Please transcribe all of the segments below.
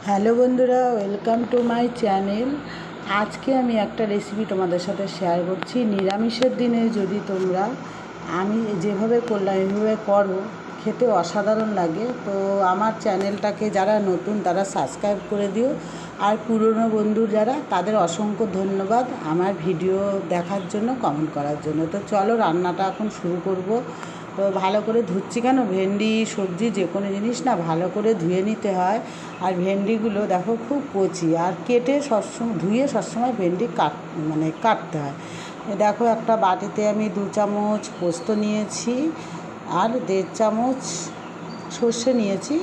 Hello বন্ধুরা, welcome to my channel. আজকে আমি একটা রেসিপি তোমাদের সাথে শেয়ার করছি। নিরামিষের দিনে যদি তোমরা আমি যেভাবে করলাম এইভাবে করো, খেতে অসাধারণ লাগে। তো আমার চ্যানেলটাকে যারা নতুন তারা সাবস্ক্রাইব করে দিও, আর পুরনো বন্ধু যারা তাদের অসংখ্য ধন্যবাদ আমার ভিডিও দেখার জন্য, কমেন্ট করার জন্য। তো চলো রান্নাটা এখন শুরু করব। তো ভালো করে ধুচ্ছি, কেন ভেন্ডি সবজি যে কোনো জিনিস না ভালো করে ধুয়ে নিতে হয়। আর ভেন্ডিগুলো দেখো খুব কচি, আর কেটে সবসময় ধুয়ে সবসময় ভেন্ডি কাটতে হয়। দেখো একটা বাটিতে আমি 2 চামচ পোস্ত নিয়েছি আর 1.5 চামচ সর্ষে নিয়েছি।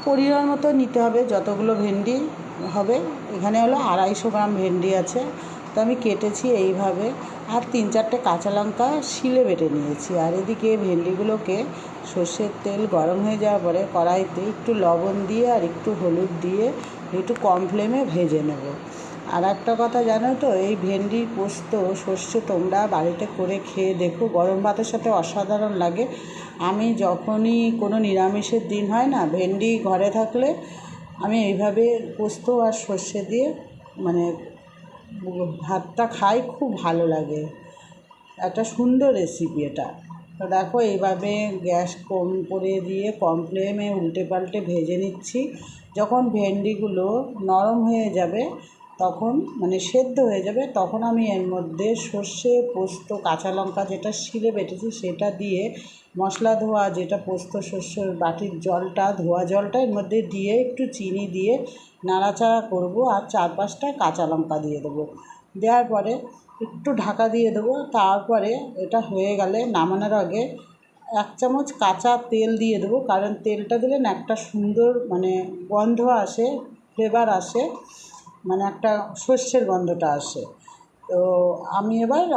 পরিমাণ মতো নিতে হবে যতগুলো ভেন্ডি হবে। এখানে হলো 250 গ্রাম ভেন্ডি আছে, তো আমি কেটেছি এইভাবে। আর 3-4টে কাঁচা লঙ্কা শিলে বেটে নিয়েছি। আর এদিকে ভেন্ডিগুলোকে সর্ষের তেল গরম হয়ে যাওয়ার পরে কড়াইতে একটু লবণ দিয়ে আর একটু হলুদ দিয়ে একটু কম ফ্লেমে ভেজে নেব। আর একটা কথা জানো তো, এই ভেন্ডির পোস্ত সর্ষে তোমরা বাড়িতে করে খেয়ে দেখো, গরম ভাতের সাথে অসাধারণ লাগে। আমি যখনই কোনো নিরামিষের দিন হয় না, ভেন্ডি ঘরে থাকলে আমি এইভাবে পোস্ত আর সর্ষে দিয়ে ভাতটা খাই, খুব ভালো লাগে। একটা সুন্দর রেসিপি এটা। তো দেখো এইভাবে গ্যাস কম করে দিয়ে কম ফ্লেমে উল্টে পাল্টে ভেজে নিচ্ছি। যখন ভেন্ডিগুলো নরম হয়ে যাবে, তখন সেদ্ধ হয়ে যাবে, তখন আমি এর মধ্যে সর্ষে, পোস্ত, কাঁচা লঙ্কা যেটা শিলে বেটেছি সেটা দিয়ে মশলা ধোয়া যেটা পোস্ত সর্ষের বাটির জলটা, ধোয়া জলটা এর মধ্যে দিয়ে একটু চিনি দিয়ে নাড়াচাড়া করব। আর 4-5টা কাঁচা লঙ্কা দিয়ে দেবো। দেওয়ার পরে একটু ঢাকা দিয়ে দেবো। তারপরে এটা হয়ে গেলে নামানোর আগে 1 চামচ কাঁচা তেল দিয়ে দেবো, কারণ তেলটা দিলে না একটা সুন্দর গন্ধ আসে, ফ্লেভার আসে, একটা সর্ষের গন্ধটা আসে। তো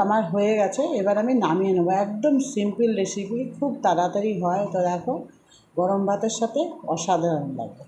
আমার হয়ে গেছে, এবার আমি নামিয়ে নেবো। একদম সিম্পল রেসিপি, খুব তাড়াতাড়ি হয়। তো দেখো গরম ভাতের সাথে অসাধারণ লাগে।